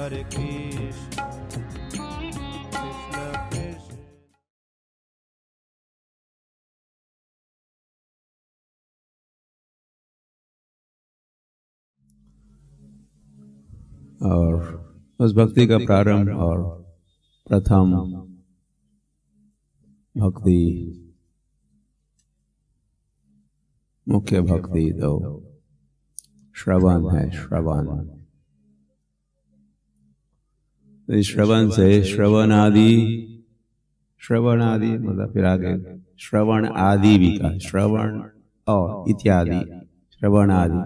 Hare Krishna Krishna Krishna। और उस भक्ति का प्रारंभ और प्रथम भक्ति, मुख्य भक्ति तो श्रवण है। श्रवण, इस श्रवण से श्रवण आदि मतलब फिर आगे श्रवण आदि भी का, श्रवण और इत्यादि, श्रवण आदि,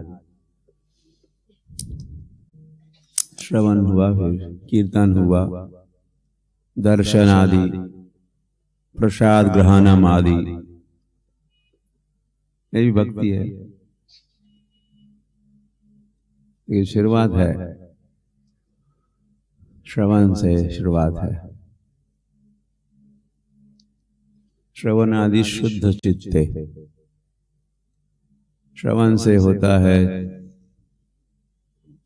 श्रवण हुआ, फिर कीर्तन हुआ, दर्शन आदि, प्रसाद ग्रहणम आदि, ये भी भक्ति है। ये शुरुआत है, श्रवण से शुरुआत है। श्रवण आदि शुद्ध चित्ते, श्रवण से होता है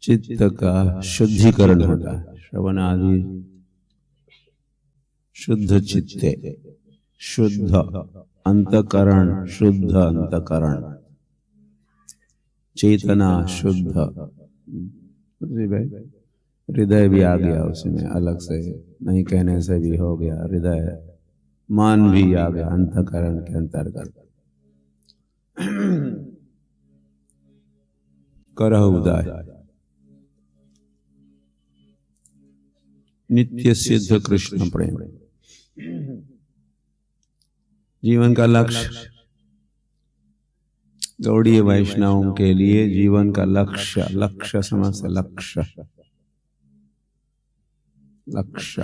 चित्त का शुद्धिकरण होता है। श्रवण आदि शुद्ध चित्ते, शुद्ध अंतकरण, शुद्ध अंतकरण, चेतना शुद्ध, हृदय भी आ गया उसमें, अलग से नहीं कहने से भी हो गया। हृदय, मन भी आ गया अंतकरण के अंतर्गत। करह उदय, नित्य सिद्ध कृष्ण प्रेम। जीवन का लक्ष्य, गौड़ीय वैष्णवों के लिए जीवन का लक्ष्य, लक्ष्य समझ से, लक्ष्य लक्ष्य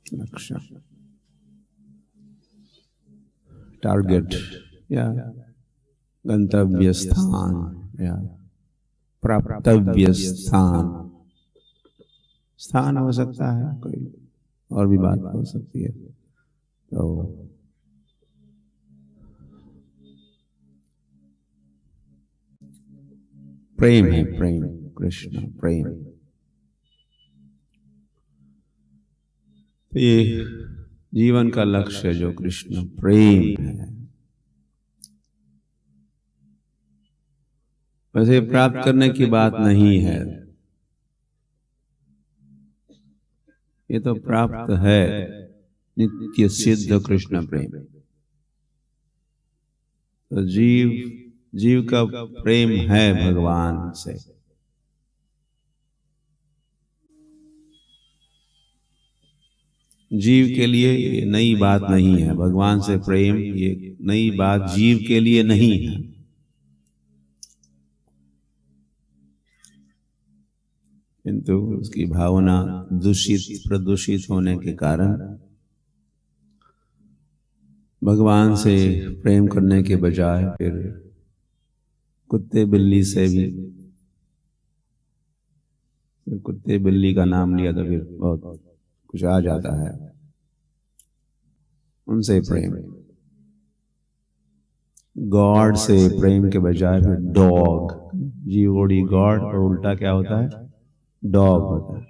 लक्ष्य, टारगेट या गंतव्य स्थान या प्राप्तव्य स्थान। स्थान हो सकता है, कोई और भी बात हो सकती है। तो प्रेम है, प्रेम, कृष्ण प्रेम। तो ये जीवन का लक्ष्य जो कृष्ण प्रेम है, वैसे प्राप्त करने की बात नहीं है, ये तो प्राप्त है, नित्य सिद्ध कृष्ण प्रेम। तो जीव का प्रेम है भगवान से। जीव के लिए ये नई बात नहीं है, भगवान से प्रेम ये नई बात जीव के लिए नहीं है। किंतु उसकी भावना दूषित, प्रदूषित होने के कारण भगवान से प्रेम करने के बजाय फिर कुत्ते बिल्ली से भी, फिर कुत्ते बिल्ली का नाम लिया तो फिर बहुत कुछ आ जाता है, उनसे प्रेम। गॉड से प्रेम के बजाय फिर डॉग, जीओडी गॉड, और उल्टा क्या होता है, डॉग होता है।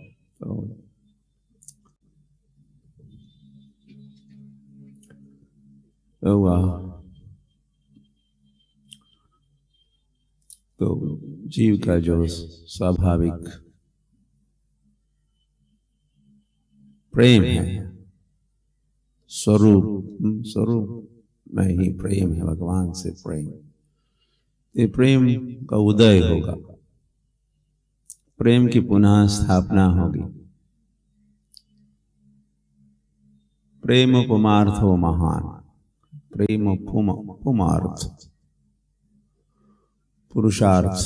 तो वाह, तो जीव का जो स्वाभाविक प्रेम है, स्वरूप में ही प्रेम है, भगवान से प्रेम। ये प्रेम का उदय होगा, प्रेम की पुनः स्थापना होगी। प्रेम पुमार्थो महान, प्रेम पुमार्थ, पुरुषार्थ,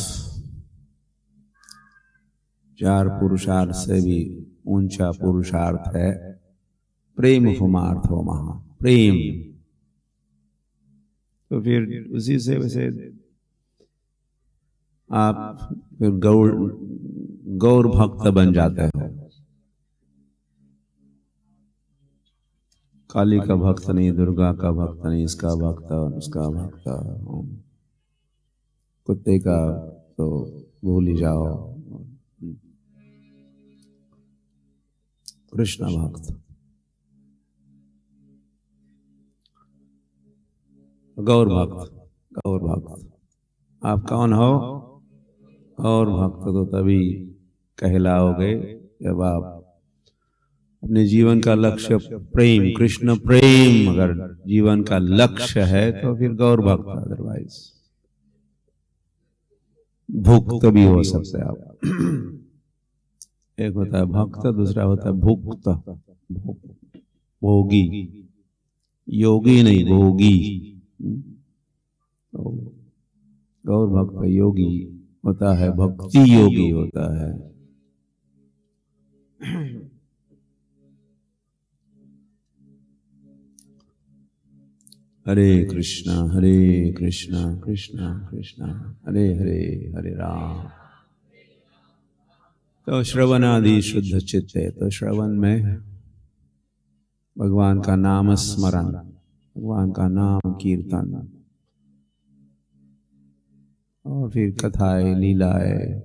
चार पुरुषार्थ से भी ऊंचा पुरुषार्थ है प्रेम पुमार्थो महान, प्रेम। तो फिर उसी से वैसे आप फिर गौर भक्त बन जाते हो। काली का भक्त नहीं, दुर्गा का भक्त नहीं, इसका भक्त, उसका भक्त, कुत्ते का तो भूल ही जाओ। कृष्ण भक्त, गौर भक्त, गौर भक्त। आप कौन हो? गौर भक्त तो तभी कहलाओगे जब आप अपने जीवन का लक्ष्य प्रेम, कृष्ण प्रेम अगर जीवन का लक्ष्य है तो फिर गौर भक्त। अदरवाइज भुक्त भी हो सकते आप। एक होता है भक्त, दूसरा होता है भुक्त, भोगी। योगी नहीं, भोगी। तो गौर भक्त योगी होता है, भक्ति योगी होता है। हरे कृष्णा कृष्णा कृष्णा हरे हरे, हरे राम। तो श्रवण आदि शुद्ध चित्त है, तो श्रवण में भगवान का नाम स्मरण, भगवान का नाम कीर्तन, और फिर कथाएं, लीलाएं,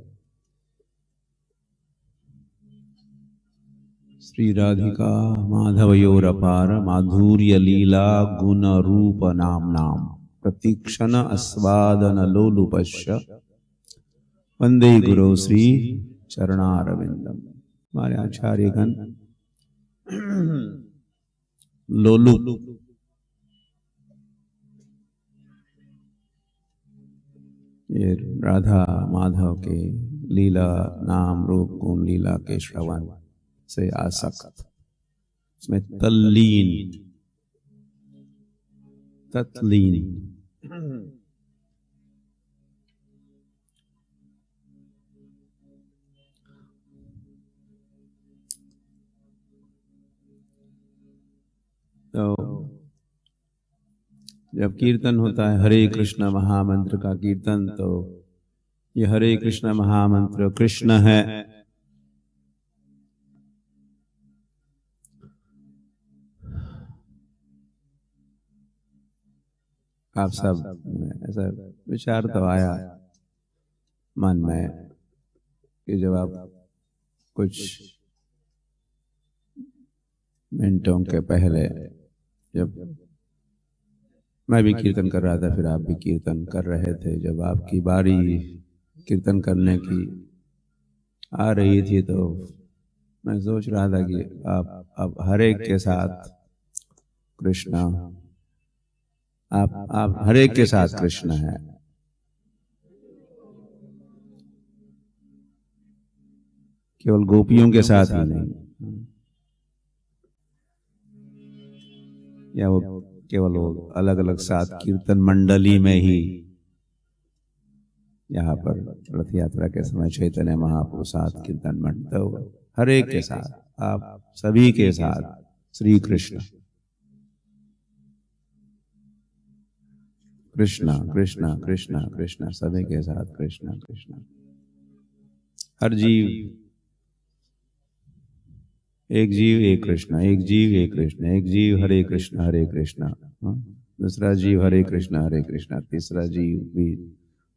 श्री राधिका माधवयोर अपार माधुर्य लीला गुण रूप नाम नाम प्रतीक्षण आस्वादन लोलुपश्य वंदे गुरु श्री चरणारविंदम। हमारे आचार्यगण लोलुप, ये राधा माधव के लीला नाम रूप गुण लीला के श्रवण से आसक्त, उसमें तल्लीन, तत्लीन। तो जब कीर्तन होता है हरे कृष्ण महामंत्र का कीर्तन, तो ये हरे कृष्ण महामंत्र कृष्ण है। आप सब ऐसा विचार तो आया मन में कि जब आप कुछ मिनटों के पहले, जब मैं भी कीर्तन कर रहा था, फिर आप भी कीर्तन कर रहे थे, जब आपकी बारी कीर्तन करने की आ रही थी, तो मैं सोच रहा था कि आप हर एक के साथ कृष्ण, आप हर एक के साथ कृष्ण है। केवल गोपियों के साथ ही नहीं, या वो केवल वो अलग अलग साथ कीर्तन मंडली में ही, यहाँ पर रथ यात्रा के समय चैतन्य महाप्रभु साथ कीर्तन मंडल, तो हर एक के साथ, आप सभी के साथ श्री कृष्ण, कृष्णा कृष्णा कृष्णा कृष्णा, सभी के साथ कृष्णा कृष्णा। हर जीव, एक जीव एक कृष्ण, एक जीव एक कृष्ण, एक जीव हरे कृष्ण, दूसरा जीव हरे कृष्ण, तीसरा जीव भी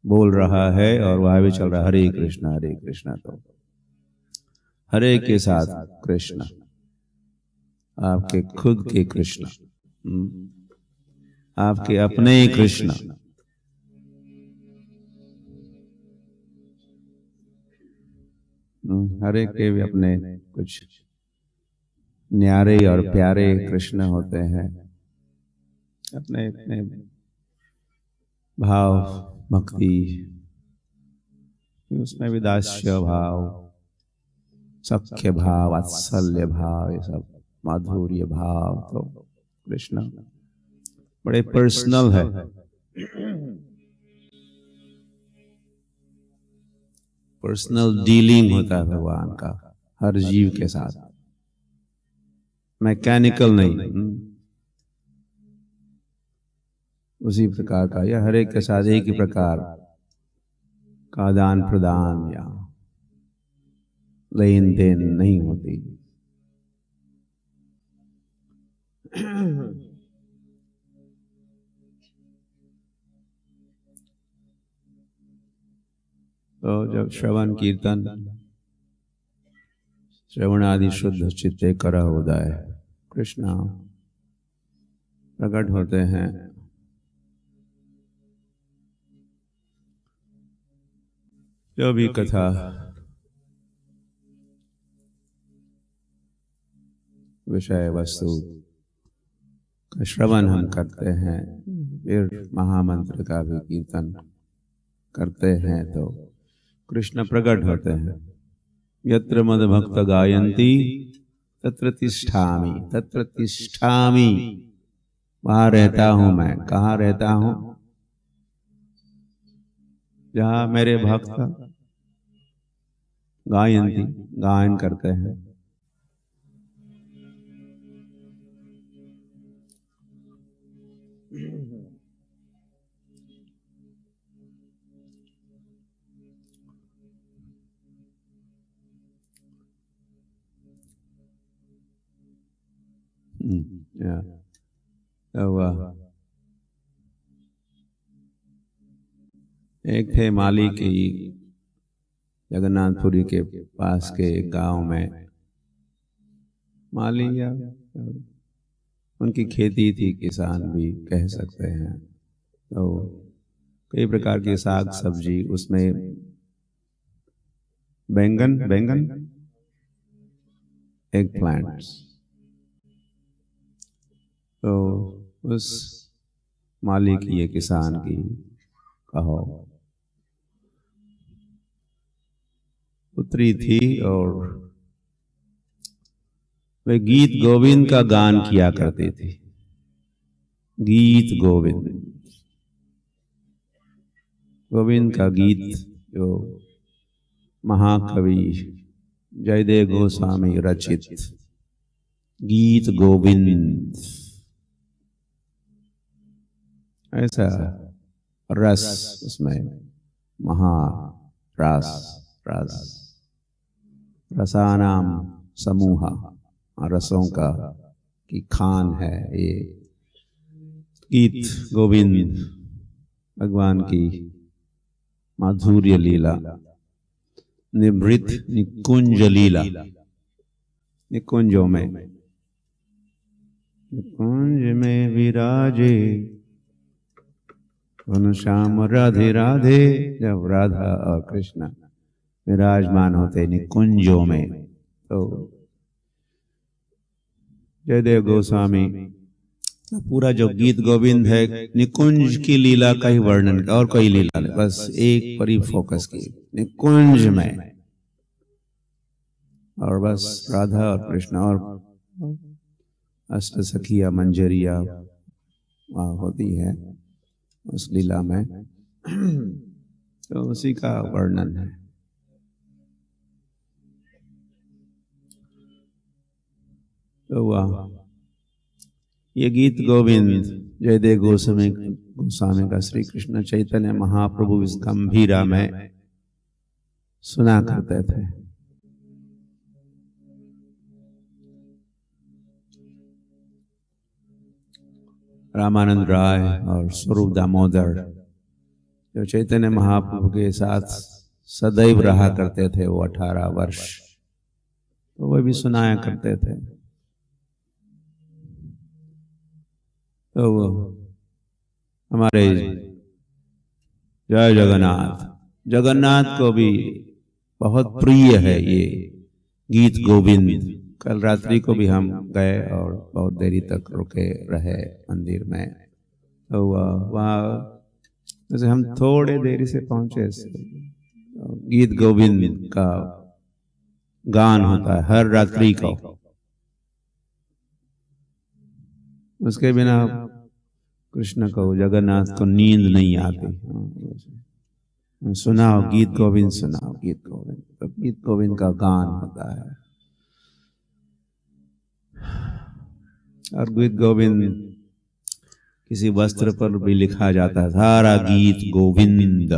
बोल रहा है और वह भी चल रहा हरे कृष्ण। तो हरे के साथ कृष्ण, आपके खुद के कृष्ण, आपके अपने कृष्ण, हर एक के भी अपने कुछ न्यारे और प्यारे कृष्ण होते हैं, अपने अपने भाव, भक्ति, उसमें भी दास्य भाव, सख्य भाव, वात्सल्य भाव, ये सब माधुर्य भाव। तो कृष्ण बड़े पर्सनल है। पर्सनल डीलिंग होता है भगवान का हर जीव के साथ, मैकेनिकल नहीं। उसी प्रकार का यह हर एक के साथ एक ही प्रकार का आदान प्रदान या लेन देन नहीं होती। तो जब श्रवण कीर्तन श्रवण आदि शुद्ध चित्ते करा उदय कृष्ण प्रकट होते हैं। जो भी कथा विषय वस्तु का श्रवण हम करते हैं, फिर महामंत्र का भी कीर्तन करते हैं तो कृष्ण प्रकट होते हैं। यत्र मद भक्त गायन्ति तत्र तिष्ठामि, तत्र तिष्ठामि, वहाँ रहता हूँ मैं। कहाँ रहता हूँ? जहाँ मेरे भक्त गायन्ति, गायन करते हैं। एक थे माली की जगन्नाथपुरी के पास के एक गांव में माली या उनकी खेती थी, किसान भी कह सकते हैं। तो कई प्रकार की साग सब्जी, उसमें बैंगन एग प्लांट्स। तो उस माली की, ये किसान की कहो पुत्री थी और वे गीत गोविंद का गान किया करती थी। गीत गोविंद, गोविंद का गीत जो महाकवि जयदेव गोस्वामी रचित गीत गोविंद, ऐसा रस उसमें, महारस, रस रसानाम समूह, रसों का की खान है ये गीत गोविंद। भगवान की माधुर्य लीला, निभृत निकुंज लीला, निकुंजों में, निकुंज में विराजे घनश्याम राधे राधे। जब राधा और कृष्ण विराजमान होते निकुंजों में, तो जयदेव गोस्वामी पूरा जो गीत गोविंद है निकुंज की लीला का ही वर्णन, और कोई लीला नहीं, बस एक पर ही फोकस की, निकुंज में। और बस राधा और कृष्ण और अष्ट सखिया मंजरिया होती है उस लीला में। तो उसी का वर्णन है। तो वह ये गीत गोविंद जयदेव गोस्वामी का श्री कृष्ण चैतन्य महाप्रभु इस गंभीरा में सुना करते थे। रामानंद राय और स्वरूप दामोदर जो चैतन्य महाप्रभु के साथ सदैव रहा करते थे, वो 18 वर्ष, तो वह भी सुनाया करते थे। तो वो हमारे जय जगन्नाथ, जगन्नाथ को भी बहुत प्रिय है ये गीत गोविंद। कल रात्रि को भी हम गए और बहुत देरी तक रुके रहे मंदिर में। तो वहाँ जैसे हम थोड़े देरी से पहुंचे, गीत गोविंद का गान होता है हर रात्रि को। उसके बिना कृष्ण को, जगन्नाथ को नींद नहीं आती। सुनाओ गीत गोविंद, सुनाओ गीत गोविंद। तो गीत गोविंद का गान होता है। और गीत गोविंद किसी वस्त्र पर भी लिखा जाता है, सारा गीत गोविंद।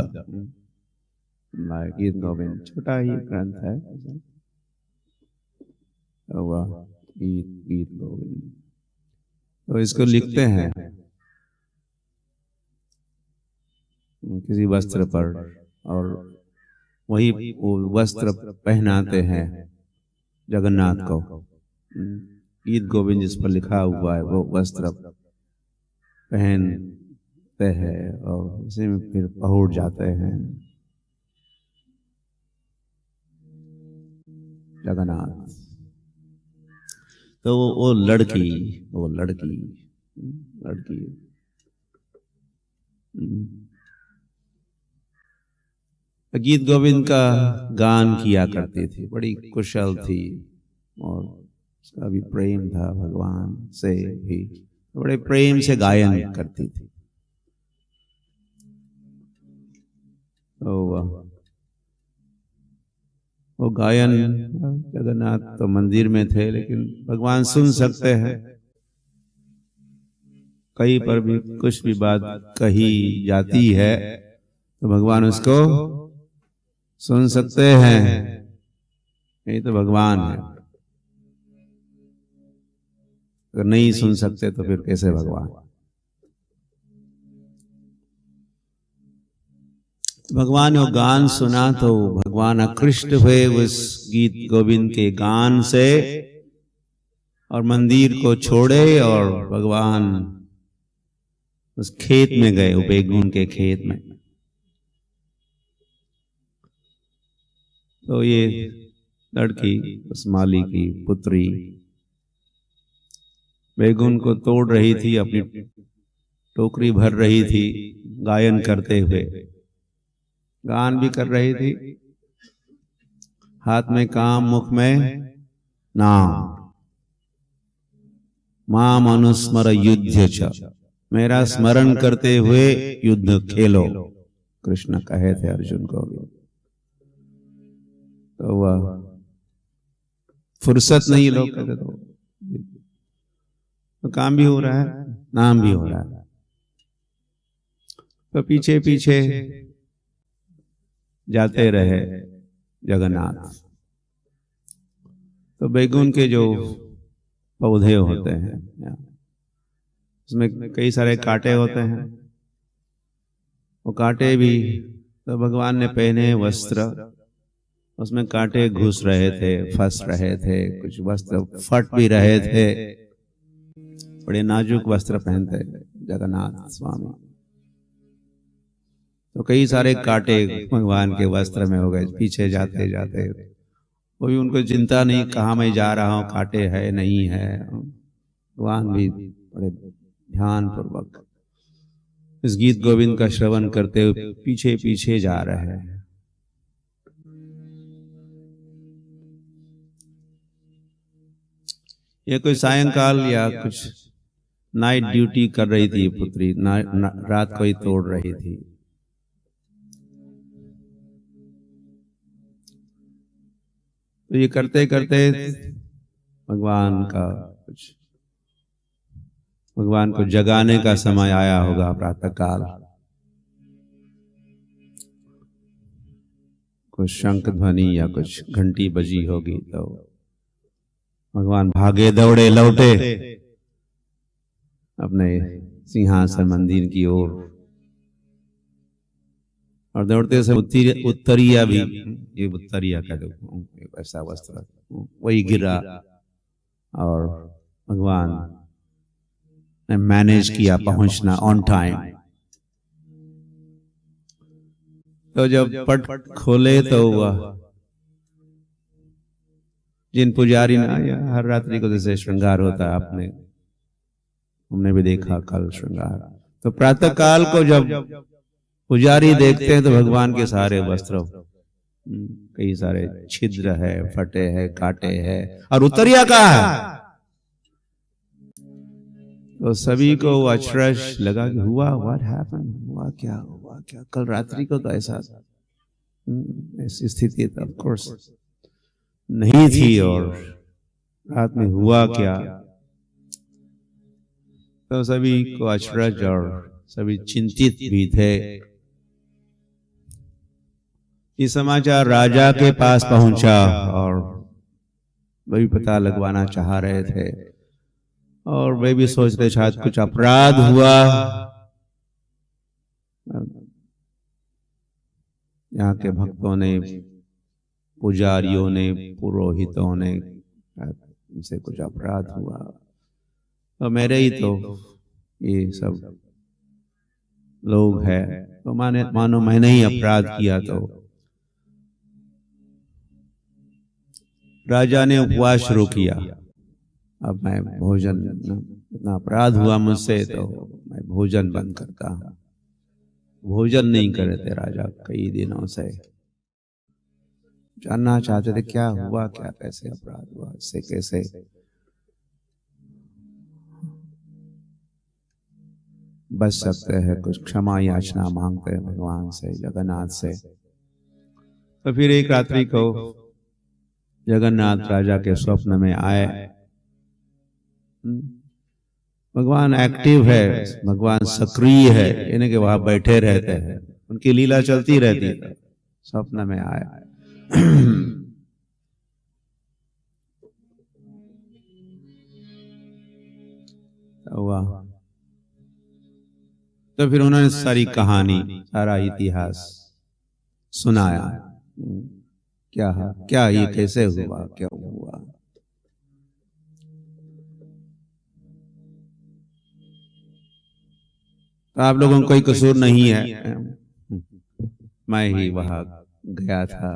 गीत गोविंद छोटा ही ग्रंथ है, वह गीत गोविंद। तो इसको लिखते हैं किसी वस्त्र पर, और वही वो वस्त्र पहनाते हैं जगन्नाथ को। गीत गोविंद जिस पर लिखा हुआ है वो वस्त्र पहनते हैं और उसी में फिर पहुंच जाते हैं जगन्नाथ। तो वो लड़की गीत गोविंद का गान किया करती थी, बड़ी कुशल थी और उसका भी प्रेम था भगवान से भी, बड़े प्रेम से गायन करती थी। तो वो गायन जगन्नाथ तो मंदिर में थे, लेकिन भगवान सुन सकते हैं। कहीं पर भी कुछ भी बात कही जाती है तो भगवान उसको सुन सकते हैं। यही तो भगवान है। अगर नहीं सुन सकते तो फिर कैसे भगवान? भगवान ने वो गान सुना तो भगवान आकृष्ट हुए उस गीत गोविंद के गान से और मंदिर को छोड़े और भगवान उस खेत में गए, बेगून के खेत में। तो ये लड़की उस माली की पुत्री बेगून को तोड़ रही थी, अपनी टोकरी भर रही थी गायन करते हुए, गान भी कर रही थी, हाथ में काम मुख में नाम। माम अनुस्मर युद्ध च, मेरा स्मरण करते हुए युद्ध खेलो, कृष्ण कहे थे अर्जुन को भी। तो वह फुर्सत नहीं, लोग कहते तो काम भी हो रहा है, नाम भी हो रहा है। तो पीछे पीछे जाते रहे जगन्नाथ। तो बैगुन के जो पौधे होते हैं उसमें कई सारे कांटे होते हैं, वो कांटे भी तो भगवान ने पहने वस्त्र, उसमें कांटे घुस रहे थे, फंस रहे थे, कुछ वस्त्र फट भी रहे थे। बड़े नाजुक वस्त्र पहनते जगन्नाथ स्वामी। तो कई सारे कांटे भगवान के वस्त्र में हो गए। पीछे जाते जाते कोई उनको चिंता नहीं कहाँ मैं जा रहा हूँ, कांटे है नहीं है। भगवान भी बड़े ध्यान पूर्वक इस गीत गोविंद का श्रवण करते हुए पीछे पीछे जा रहे हैं। ये कोई सायंकाल या कुछ नाइट ड्यूटी कर रही थी पुत्री, रात को ही तोड़ रही थी। तो ये करते करते भगवान को जगाने का समय आया होगा, प्रातः काल। कुछ शंख ध्वनि या कुछ घंटी बजी होगी, तो भगवान भागे दौड़े लौटे अपने सिंहासन मंदिर की ओर, और दौड़ते से उत्तरिया भी, ये उत्तरिया का ऐसा वस्त्र वही गिरा और भगवान ने मैनेज किया पहुंचना ऑन टाइम। तो जब पट खोले तो वह जिन पुजारी ने, हर रात्रि को जैसे श्रृंगार होता है, हमने भी देखा कल श्रृंगार। तो प्रातः काल को जब पुजारी देखते हैं तो भगवान के सारे वस्त्र कई सारे छिद्र है, फटे है, काटे है, और उत्तरिया का है। तो सभी को अचरज लगा कि हुआ, व्हाट हैपेंड, हुआ क्या कल रात्रि को तो ऐसा ऐसी स्थिति तो ऑफ कोर्स नहीं थी, और रात में हुआ क्या। तो सभी को अचरज और सभी चिंतित भी थे। ये समाचार राजा के पास पहुंचा और वही पता लगवाना चाह रहे थे, और वे भी सोच रहे शायद कुछ अपराध हुआ, यहाँ के भक्तों ने, पुजारियों ने, पुरोहितों ने, उनसे कुछ अपराध हुआ तो मेरे ही तो ये सब लोग हैं, तो मानो मैंने ही अपराध किया। तो राजा ने उपवास शुरू किया। अब मैं भोजन, इतना अपराध हुआ मुझसे तो मैं भोजन बंद करता हूं। भोजन नहीं करे थे राजा कई दिनों से। जानना चाहते थे क्या हुआ, क्या कैसे अपराध हुआ, इससे कैसे बच सकते हैं। कुछ क्षमा याचना मांगते हैं भगवान से, जगन्नाथ से। तो फिर एक रात्रि को जगन्नाथ राजा के स्वप्न में आए। भगवान एक्टिव है, भगवान सक्रिय है, यानी कि वहां बैठे रहते हैं, उनकी लीला चलती रहती है। स्वप्न में आया वाह। तो फिर उन्होंने सारी कहानी, सारा इतिहास सुनाया। क्या ये कैसे हुआ, क्या हुआ। तो आप लोगों को कोई कसूर नहीं है, मैं ही वहां गया था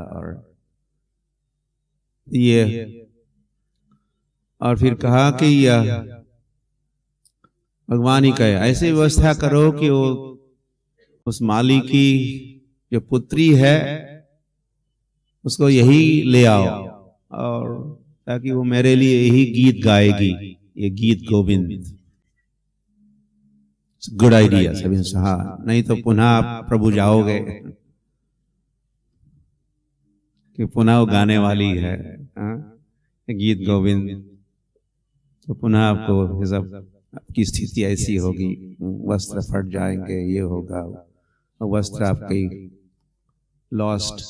और फिर कहा कि यह भगवान ही कहे ऐसी व्यवस्था करो कि वो उस माली की जो पुत्री है उसको यही ले आओ, और ताकि वो मेरे लिए यही गीत गाएगी, ये गीत गोविंद। गुड आइडिया सभी। हाँ, नहीं तो पुनः आप प्रभु जाओगे कि पुनः वो गाने वाली है गीत गोविंद, तो पुनः आपको सब आपकी स्थिति ऐसी होगी, वस्त्र फट जाएंगे, ये होगा, वस्त्र आपकी लॉस्ट,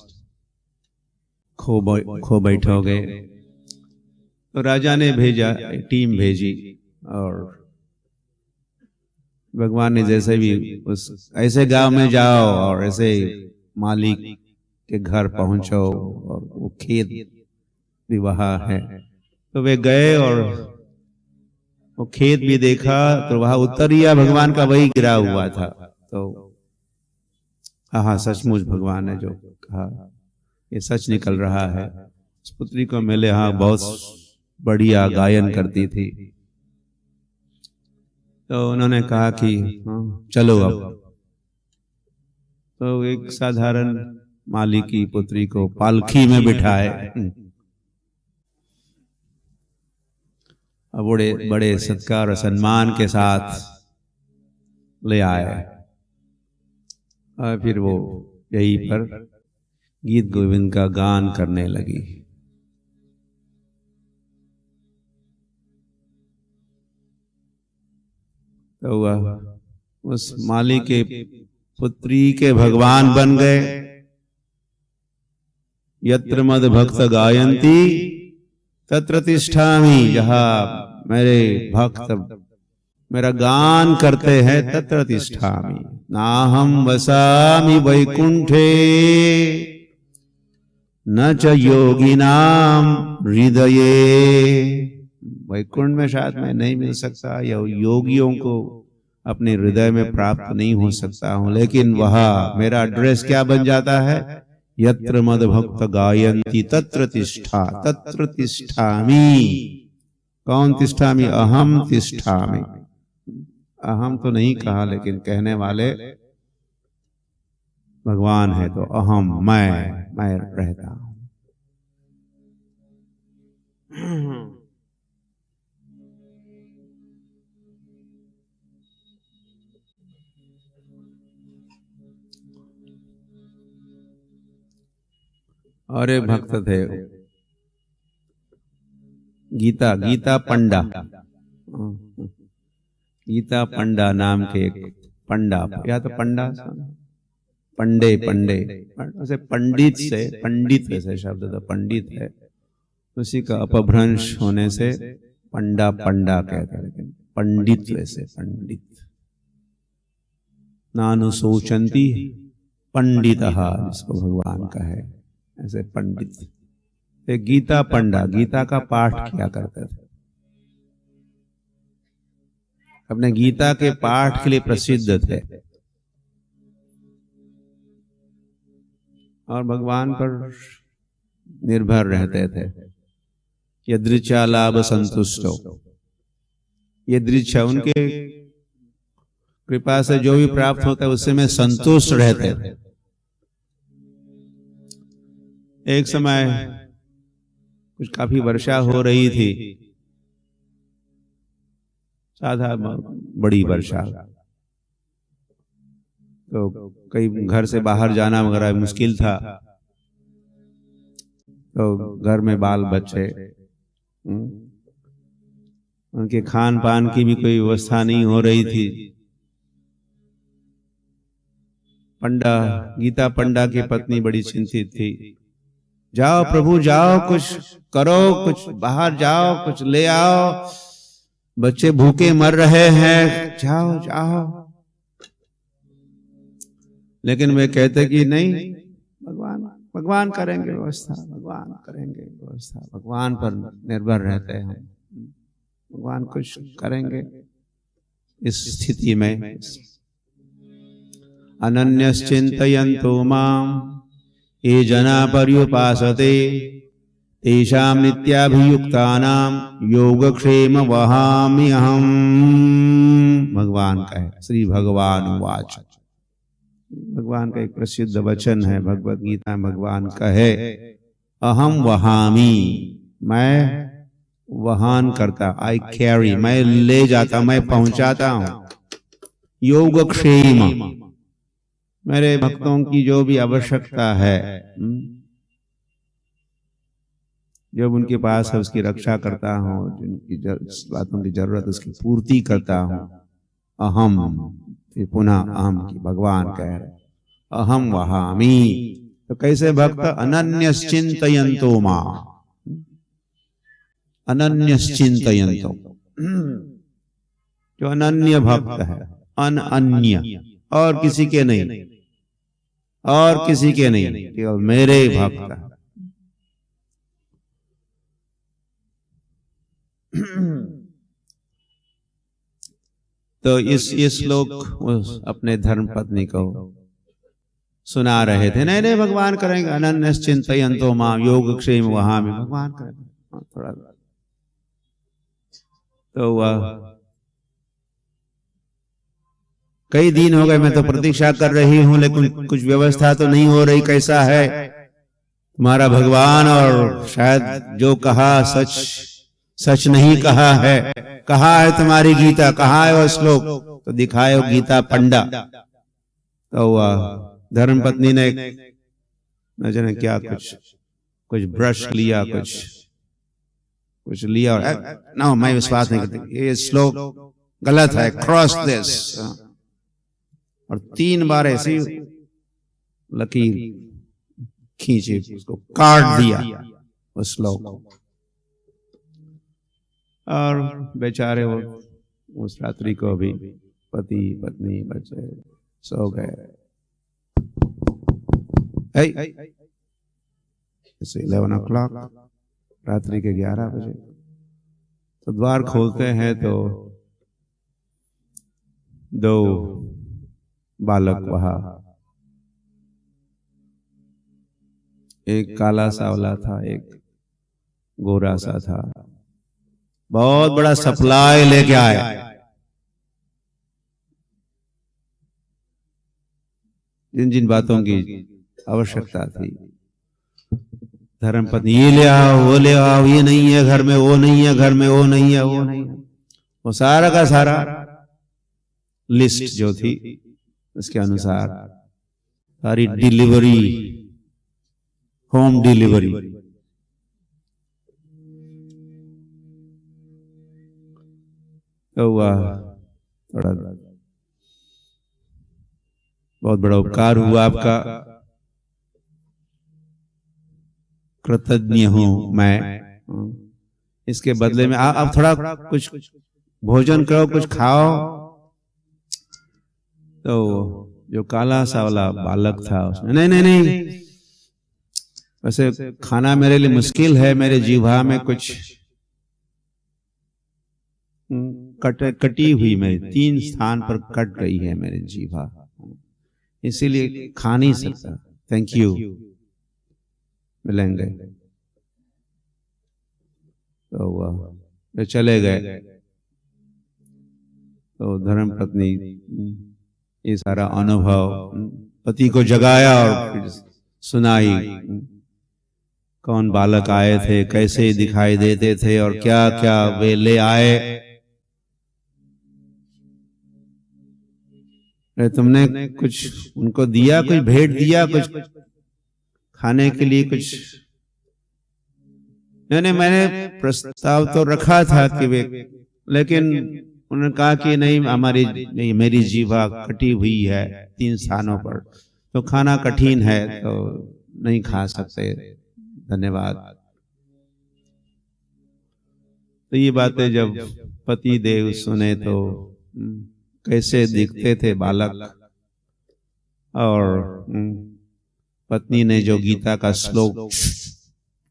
खो बैठोगे। तो राजा ने भेजा, टीम भेजी, और भगवान ने जैसे भी उस ऐसे गांव में जाओ और ऐसे मालिक के घर पहुंचो, और वो खेत भी वहां है। तो वे गए और वो खेत भी देखा, तो वहां उत्तरिया भगवान का वही गिरा हुआ था। तो हाँ, सचमुच भगवान ने जो कहा ये सच निकल रहा है। उस पुत्री को मिले, हाँ बहुत बढ़िया गायन करती थी। तो उन्होंने कहा कि चलो अब। तो एक साधारण माली की पुत्री को पालकी में बिठाए, बड़े बड़े सत्कार और सम्मान के साथ ले आए, और फिर वो यहीं पर गीत गोविंद का गान करने लगी। तो वह उस माली के पुत्री के भगवान बन गए। यत्र मद भक्त गायंती तत्र तिष्ठामि, जहाँ मेरे भक्त मेरा गान करते हैं तत्र तिष्ठामि। नाहं वसामि वैकुंठे न च योगिनां हृदये। वैकुंठ में शायद मैं नहीं मिल सकता, या योगियों को अपने हृदय में प्राप्त नहीं हो सकता हूं, लेकिन वहां मेरा एड्रेस क्या बन जाता है, यत्र मद भक्त गायन्ति तत्र तिष्ठा, तत्र तिष्ठामि। कौन तिष्ठामि? अहम तिष्ठामि। अहम तो नहीं कहा, लेकिन कहने वाले भगवान है, तो अहम मैं रहता हूं। और एक भक्त थे गीता पंडा, गीता पंडा नाम के एक पंडा, या तो पंडा पंडे वैसे पंडित से, पंडित वैसे शब्द तो पंडित है, उसी का अपभ्रंश होने से पंडा कहते हैं, लेकिन पंडित वैसे पंडित। नानु सोचंती पंडितः जिसको भगवान का है, ऐसे पंडित। एक गीता पंडा, गीता का पाठ किया करते थे, अपने गीता के पाठ के लिए प्रसिद्ध थे और भगवान पर निर्भर रहते थे। यदृच्छा लाभ संतुष्टो, यदृच्छा उनके कृपा से जो भी प्राप्त होता है उससे में संतुष्ट रहते थे। एक समय कुछ काफी वर्षा हो रही थी, साधारण बड़ी वर्षा, तो कई घर से बाहर जाना वगैरह मुश्किल था। तो घर में बाल बच्चे, उनके खान पान की भी कोई व्यवस्था नहीं हो रही थी। पंडा, गीता पंडा की पत्नी बड़ी चिंतित थी। जाओ प्रभु जाओ, कुछ करो, कुछ बाहर जाओ, कुछ ले आओ, बच्चे भूखे मर रहे हैं, जाओ जाओ। लेकिन वे कहते कि नहीं, भगवान करेंगे व्यवस्था, भगवान करेंगे व्यवस्था, भगवान पर निर्भर रहते हैं, भगवान कुछ करेंगे। इस स्थिति में अनन्यश्चिन्तयन्तो माम् ये जना पर्युपासते तेषां नित्याभियुक्तानां योगक्षेम वहामि अहम्। भगवान का है, श्री भगवान वाच। भगवान का एक प्रसिद्ध वचन है भगवत गीता में, भगवान का है अहम वहामि, मैं वहन करता, आई कैरी, मैं ले जाता, मैं पहुंचाता हूं। योगक्षेम, मेरे भक्तों की जो भी आवश्यकता है, जब उनके पास है उसकी रक्षा करता हूं, जिनकी बातों की जरूरत उसकी पूर्ति करता हूं। अहम, फिर पुनः अहम की भगवान कह रहे अहम वहामि। तो कैसे भक्त? अनन्यश्चिन्तयन्तो मां, अनन्यश्चिन्तयन्तो, जो अनन्य भक्त है, अन्य, और किसी के नहीं, और किसी के नहीं, केवल मेरे भक्त है। तो इस श्लोक अपने धर्म पत्नी को सुना रहे थे। नहीं नहीं, भगवान करेंगे, अनन्यश्चिन्तयन्तो मां योगक्षेम वहामि, भगवान करेंगे। थोड़ा तो वह कई दिन हो गए, मैं तो प्रतीक्षा कर रही हूं, लेकिन कुछ व्यवस्था तो नहीं हो रही। कैसा है तुम्हारा भगवान? और शायद जो कहा सच सच नहीं कहा है। कहा है तुम्हारी गीता, कहा है वो श्लोक, तो दिखाए वो गीता पंडा। तो वह धर्मपत्नी ने न जाने क्या कुछ ब्रश लिया, कुछ लिया, और ना, मैं विश्वास नहीं करती, ये श्लोक गलत है, क्रॉस दिस, और 3 बार ऐसी लकीर खींची, उसको काट दिया उस श्लोक। और बेचारे वो उस रात्रि को भी पति पत्नी बच्चे सो गए। 11 o'clock, रात्रि के 11 बजे। तो द्वार खोलते हैं तो 2 बालक वहां, एक काला सावला था, एक गोरा सा था। बहुत बड़ा सप्लाई लेके आए। जिन जिन बातों की आवश्यकता थी, धर्मपत्नी ये ले आओ, वो ले आओ, ये नहीं है घर में, वो नहीं है घर में, वो नहीं है, वो नहीं है, वो सारा का सारा लिस्ट जो थी उसके अनुसार सारी डिलीवरी, होम डिलीवरी। तो वह थोड़ा बहुत बड़ा उपकार हुआ आपका, कृतज्ञ हूं मैं। इसके बदले में आप थोड़ा कुछ भोजन करो, कुछ खाओ। तो जो काला सा वाला बालक था उसने नहीं नहीं नहीं, वैसे खाना मेरे लिए मुश्किल है, मेरे जीवा में कुछ कटी हुई, मेरी 3 स्थान पर कट गई है मेरी जीवा, इसीलिए खा नहीं सकता, थैंक यू, मिलेंगे। तो वह चले गए। तो धर्म पत्नी ये सारा अनुभव पति को जगाया और फिर सुनाई, कौन बालक आए थे, कैसे दिखाई देते थे और क्या क्या वे ले आए। तुमने कुछ उनको दिया, कुछ भेंट दिया, कुछ खाने के लिए कुछ? नहीं, मैंने प्रस्ताव तो रखा था कि वे, लेकिन उन्होंने कहा कि नहीं, नहीं, मेरी जीवा कटी हुई है 3 स्थानों पर, तो खाना कठिन है, तो नहीं खा सकते, धन्यवाद। तो ये बातें जब पति देव सुने तो कैसे दिखते थे बालक, और पत्नी ने जो गीता का श्लोक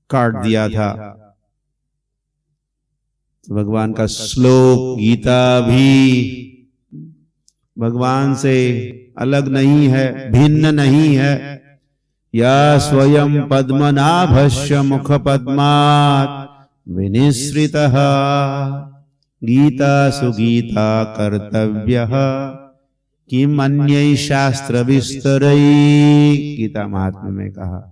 काट दिया था, तो भगवान का श्लोक गीता भी भगवान से अलग नहीं है, भिन्न नहीं है। या स्वयं पद्मनाभस्य मुख पद्मात् विनिसृतः गीता सुगीता कर्तव्यः किम अन्यै शास्त्र विस्तरै, गीता महात्म्य में कहा।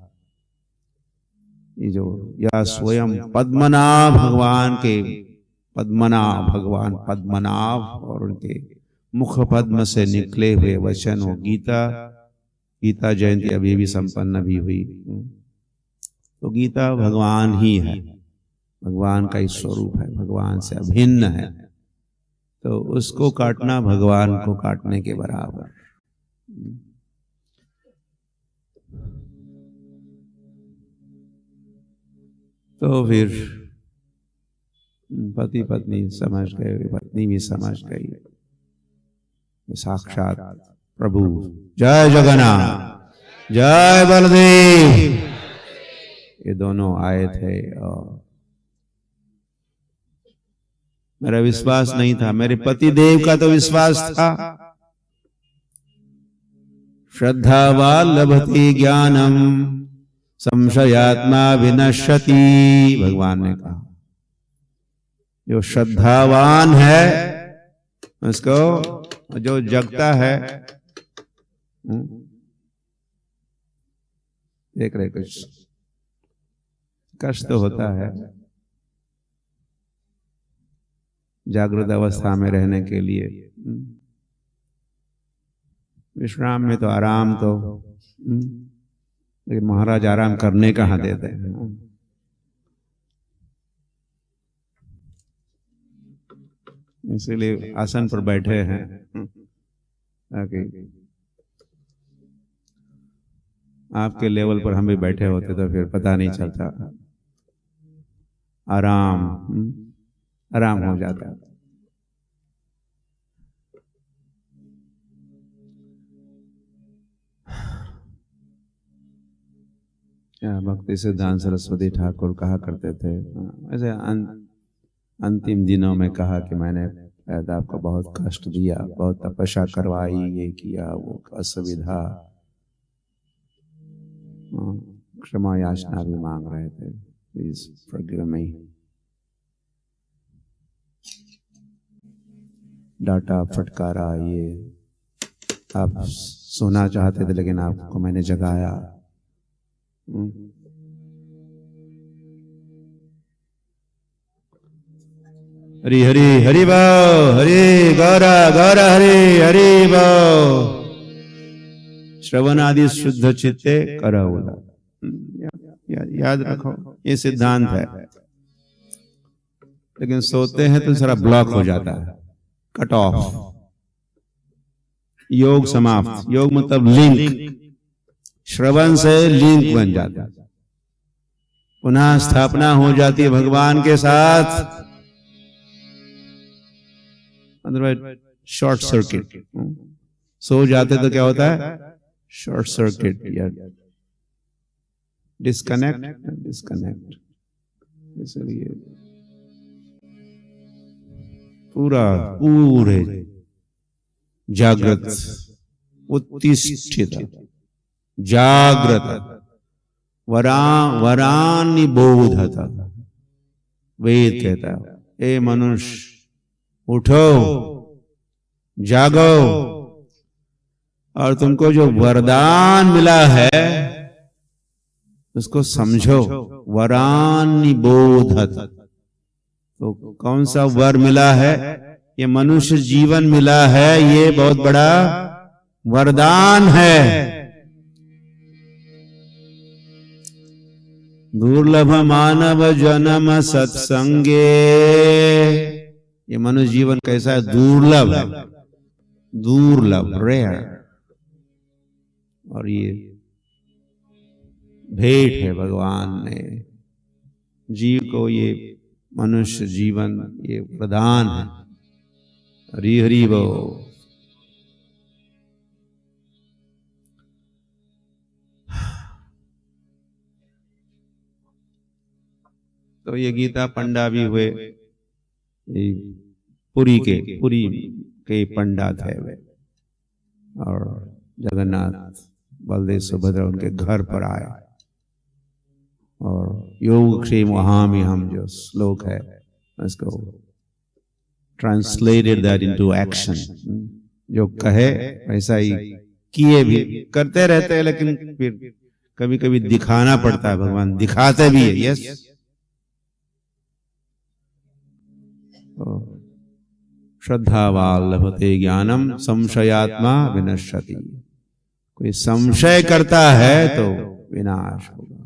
ये जो या स्वयं पद्मनाभ भगवान के, पद्मनाभ भगवान पद्मनाभ, और उनके मुख पद्म से निकले हुए वचन वो गीता। गीता जयंती अभी भी संपन्न भी हुई। तो गीता भगवान ही है, भगवान का ही स्वरूप है, भगवान से अभिन्न है। तो उसको काटना भगवान को काटने के बराबर। तो फिर पति पत्नी समझ गए, पत्नी भी समझ गई, साक्षात प्रभु। जय जगन्नाथ, जय बलदेव, ये दोनों आए थे। और मेरा विश्वास नहीं था, मेरे पति देव का तो विश्वास था। श्रद्धावा लभते ज्ञानम संशयात्मा विनश्यति, भगवान ने कहा जो श्रद्धावान है उसको, जो जगता है, देख रहे कुछ कष्ट तो होता है जागृत अवस्था में रहने के लिए, विश्राम में तो आराम तो, लेकिन महाराज आराम करने कहाँ देते हैं। इसीलिए आसन पर बैठे हैं ताकि आपके लेवल पर हम भी बैठे होते तो फिर पता नहीं चलता, आराम हो जाता है। भक्ति सिद्धांत सरस्वती ठाकुर कहा करते थे, ऐसे अंतिम दिनों में कहा कि मैंने पैदा आपको बहुत कष्ट दिया, बहुत तपस्या करवाई, ये किया, वो असुविधा, क्षमा याचना भी मांग रहे थे, प्लीज फॉरगिव मी। डांटा फटकारा, ये आप सोना चाहते थे लेकिन आपको मैंने जगाया। हरि हरि हरि भाव, हरि गौरा गौरा हरि हरि भाव। श्रवण आदि शुद्ध चित्ते करहुला, याद रखो ये सिद्धांत है। लेकिन सोते हैं तो सारा ब्लॉक हो जाता है, कट ऑफ, योग समाप्त। योग मतलब लिंक, श्रवण से लिंक बन जाता है, पुनः स्थापना हो जाती है भगवान के साथ। अदरवाइज शॉर्ट सर्किट, सो जाते तो क्या होता है, शॉर्ट सर्किट या डिस्कनेक्ट। इसलिए पूरे जागृत, उत्तिष्ठित, जागृत, वरानि बोधत। वेद कहता है, ए मनुष्य उठो, जागो, और तुमको जो वरदान मिला है उसको समझो। वरानि बोधत, तो कौन सा वर मिला है? ये मनुष्य जीवन मिला है, ये बहुत बड़ा वरदान है। दुर्लभ मानव जन्म सत्संगे, ये मनुष्य जीवन कैसा है? दुर्लभ है, दुर्लभ, रेयर। और ये भेंट है भगवान ने जीव को, ये मनुष्य जीवन ये प्रदान है। हरि हरि बोल। तो ये गीता पंडा भी हुए, पुरी के पंडा थे वे, और जगन्नाथ बलदेव सुभद्रा उनके घर पर आया, और योग क्षेम वहां में हम जो श्लोक है उसको ट्रांसलेटेड दैट इनटू एक्शन। जो कहे वैसा ही किए भी, करते रहते हैं, लेकिन फिर कभी कभी दिखाना पड़ता है, भगवान दिखाते भी है। यस, श्रद्धावान लभते ज्ञानम संशयात्मा विनश्यति। कोई संशय करता है तो विनाश होगा।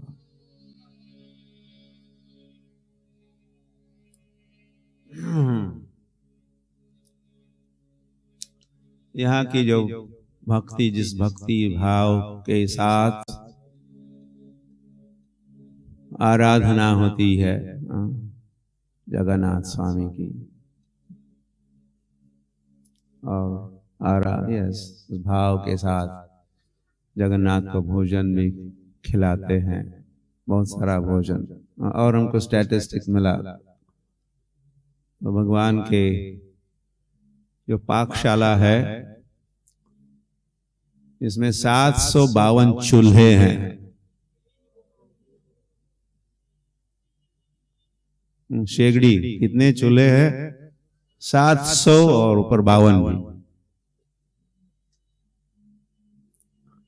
यहाँ की जो भक्ति, जिस भक्ति भाव के साथ आराधना होती है जगन्नाथ स्वामी की, और उस भाव के साथ जगन्नाथ को भोजन भी खिलाते हैं, बहुत सारा भोजन। और हमको स्टैटिस्टिक्स मिला तो भगवान के जो पाकशाला है इसमें 752 चूल्हे हैं। शेगड़ी कितने चूल्हे हैं? 700 और ऊपर 52 भी।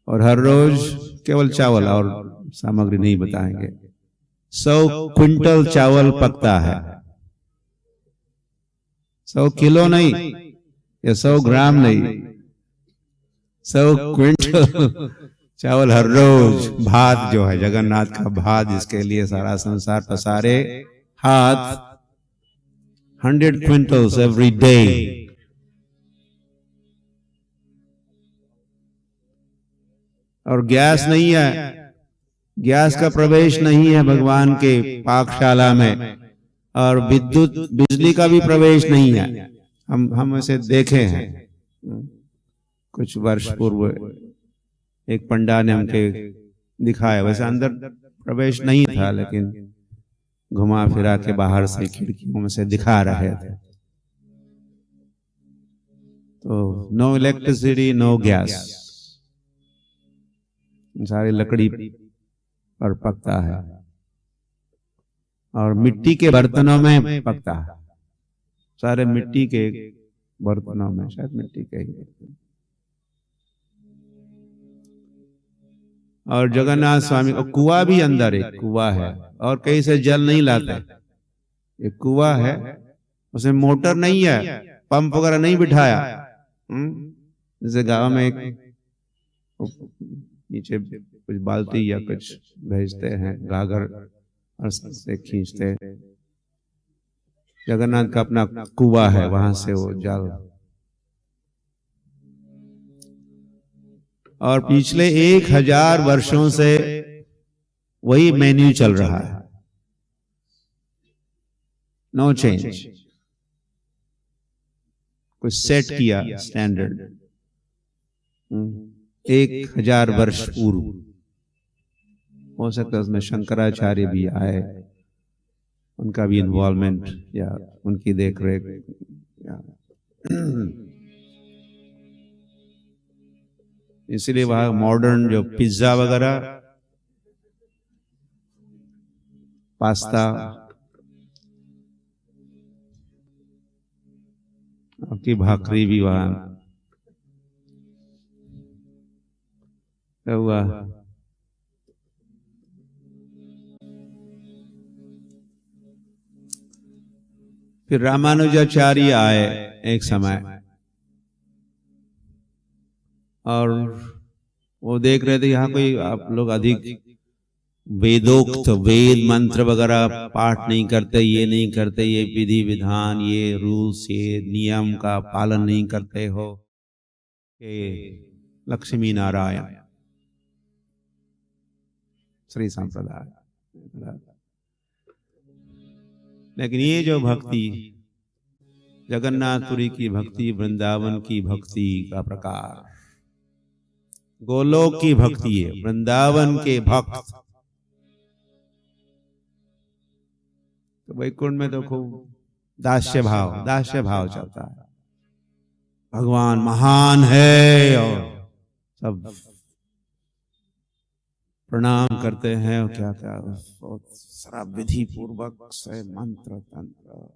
और हर रोज केवल चावल और सामग्री नहीं बताएंगे, 100 क्विंटल चावल पकता है। 100 किलो नहीं या 100 ग्राम नहीं, 100 क्विंटल चावल हर रोज। भात जो है जगन्नाथ का भात, जिसके लिए सारा संसार पसारे हाथ, 100 क्विंटल्स एवरी डे। और गैस नहीं है, गैस का प्रवेश नहीं है भगवान के पाकशाला में, और विद्युत बिजली का भी प्रवेश नहीं है। हम इसे देखे हैं कुछ वर्ष पूर्व, एक पंडा ने हमके दिखाया। वैसे अंदर प्रवेश नहीं था, लेकिन घुमा फिरा के बाहर से खिड़कियों में से दिखा रहे थे। तो नो इलेक्ट्रिसिटी, नो गैस, सारी लकड़ी पर पकता है, और मिट्टी के बर्तनों में पकता है। सारे मिट्टी के बर्तनों में, शायद मिट्टी के ही बर्तन। और जगन्नाथ स्वामी का कुआं भी अंदर, एक कुआं है, और कहीं से जल नहीं लाते। एक कुआं है, उसमें मोटर नहीं है, पंप वगैरह नहीं बिठाया। जैसे गांव में एक नीचे कुछ बाल्टी या कुछ भेजते हैं, गागर और से खींचते हैं। जगन्नाथ का अपना कुआं है, वहां से वो जल। और पिछले 1000 वर्षों से वही मेन्यू चल रहा है, नो चेंज। कुछ सेट किया स्टैंडर्ड, 1000 वर्ष पूर्व। हो सकता है उसमें शंकराचार्य भी आए, उनका भी इन्वॉल्वमेंट या उनकी देखरेख या इसलिए वहां मॉडर्न जो पिज्जा वगैरह, पास्ता, आपकी भाकरी भी वहां हुआ। फिर रामानुजाचार्य आए एक समय, और वो देख रहे थे यहाँ कोई आप लोग अधिक वेदोक्त वेद मंत्र वगैरह पाठ नहीं करते, ये नहीं करते, ये विधि विधान, ये रूल्स, ये नियम का पालन नहीं करते हो। ये लक्ष्मी नारायण श्री संप्रदाय। लेकिन ये जो भक्ति, जगन्नाथपुरी की भक्ति, वृंदावन की भक्ति का प्रकार, गोलोक की भक्ति है, वृंदावन के भक्त। तो वैकुंठ में तो खूब दास्य भाव चलता है, भगवान महान है और सब प्रणाम करते हैं और क्या क्या बहुत सारा विधि पूर्वक से मंत्र तंत्र।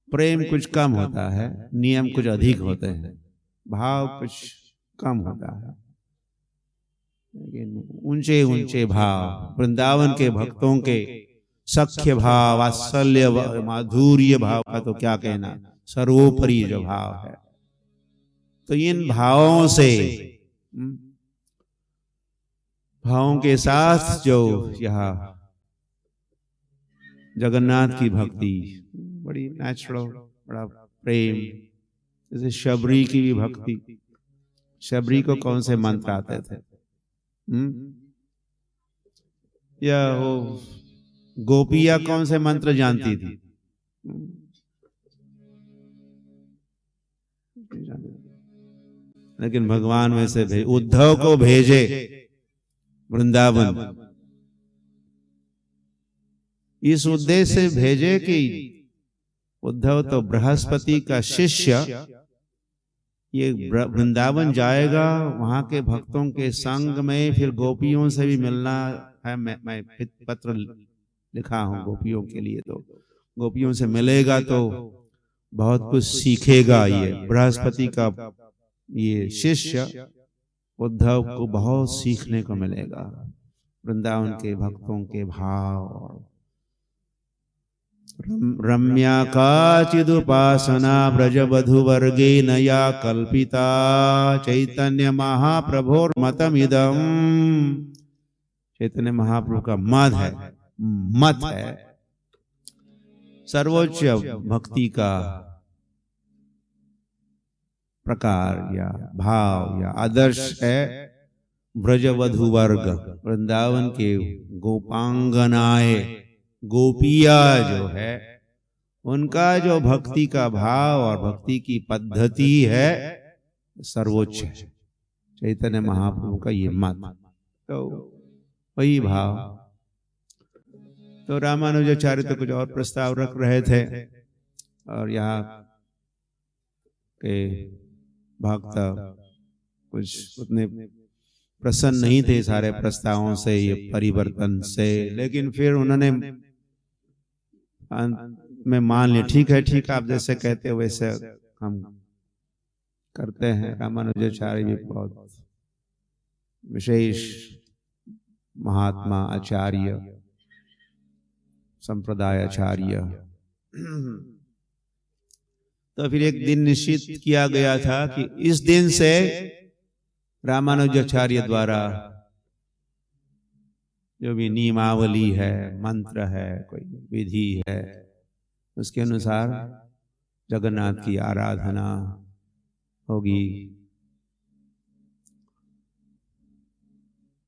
प्रेम कुछ कम होता है, नियम कुछ अधिक होते हैं, भाव कुछ कम होता है, लेकिन ऊंचे ऊंचे भाव, वृंदावन के भक्तों के सख्य भाव, वात्सल्य, माधुर्य भाव का तो क्या कहना, सर्वोपरि जो भाव है। तो इन भावों से, भावों के साथ जो यहाँ जगन्नाथ की भक्ति बड़ी नेचुरल, बड़ा प्रेम। जैसे शबरी की भी भक्ति, शबरी को कौन से मंत्र आते थे? या वो गोपिया कौन से मंत्र जानती थी? लेकिन भगवान वैसे भेजे, उद्धव को भेजे वृंदावन, इस उद्देश्य से भेजे कि उद्धव तो बृहस्पति का शिष्य, ये वृंदावन जाएगा, वहां के भक्तों के संग में फिर गोपियों से भी मिलना है। मैं पत्र लिखा हूं गोपियों के लिए, तो गोपियों से मिलेगा तो बहुत कुछ सीखेगा। ये बृहस्पति का ये शिष्य उद्धव को बहुत सीखने को मिलेगा, वृंदावन के भक्तों के भाव। और रम्या काचिदुपासना ब्रजवधु वर्गे नया कल्पिता, चैतन्य महाप्रभोर मतमिदम। चैतन्य महाप्रभु का मत है सर्वोच्च भक्ति का प्रकार या भाव या आदर्श है। ब्रजवधु वर्ग, वृंदावन के गोपांगनाएं, गोपिया जो है, उनका जो भक्ति का भाव और भक्ति की पद्धति है सर्वोच्च है। चैतन्य महाप्रभु का ये मत, तो वही भाव। तो रामानुजाचार्य तो कुछ और प्रस्ताव रख रहे थे, और यहाँ के भक्त कुछ उतने प्रसन्न नहीं थे सारे प्रस्तावों से, ये परिवर्तन से। लेकिन फिर उन्होंने में मान लिया, ठीक है आप जैसे कहते हो वैसे हम करते हैं। रामानुजाचार्य भी बहुत विशेष महात्मा, आचार्य, संप्रदाय आचार्य। तो फिर एक दिन निश्चित किया गया था कि इस दिन से रामानुजाचार्य द्वारा जो भी नियमावली है, मंत्र है, कोई विधि है, उसके अनुसार जगन्नाथ की आराधना होगी।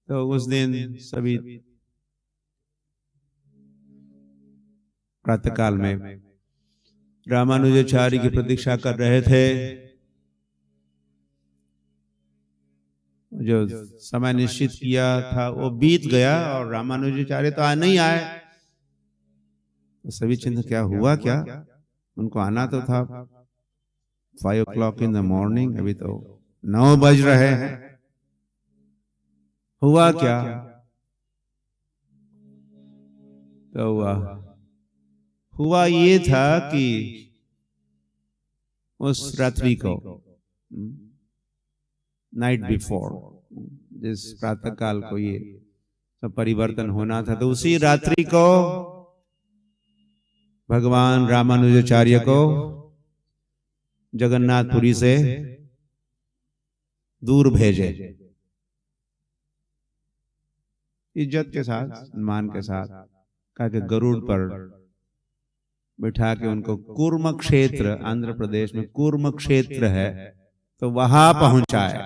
तो उस दिन सभी प्रातःकाल में रामानुजाचार्य की प्रतीक्षा कर रहे थे। जो समय निश्चित किया था वो बीत गया और रामानुजाचार्य तो नहीं आए। तो सभी चिंता क्या हुआ, क्या उनको आना तो था 5 o'clock in the morning, अभी तो 9 बज रहे हैं, हुआ क्या? तो हुआ ये था कि उस रात्रि को, नाइट बिफोर, जिस प्रातः काल को ये सब परिवर्तन होना था, तो उसी रात्रि को भगवान रामानुजाचार्य को जगन्नाथपुरी से दूर भेजे, इज्जत के साथ, सम्मान के साथ, कहा कि गरुड़ पर बिठा के उनको कूर्म क्षेत्र, आंध्र प्रदेश में कूर्म क्षेत्र है, तो वहां पहुंचाए।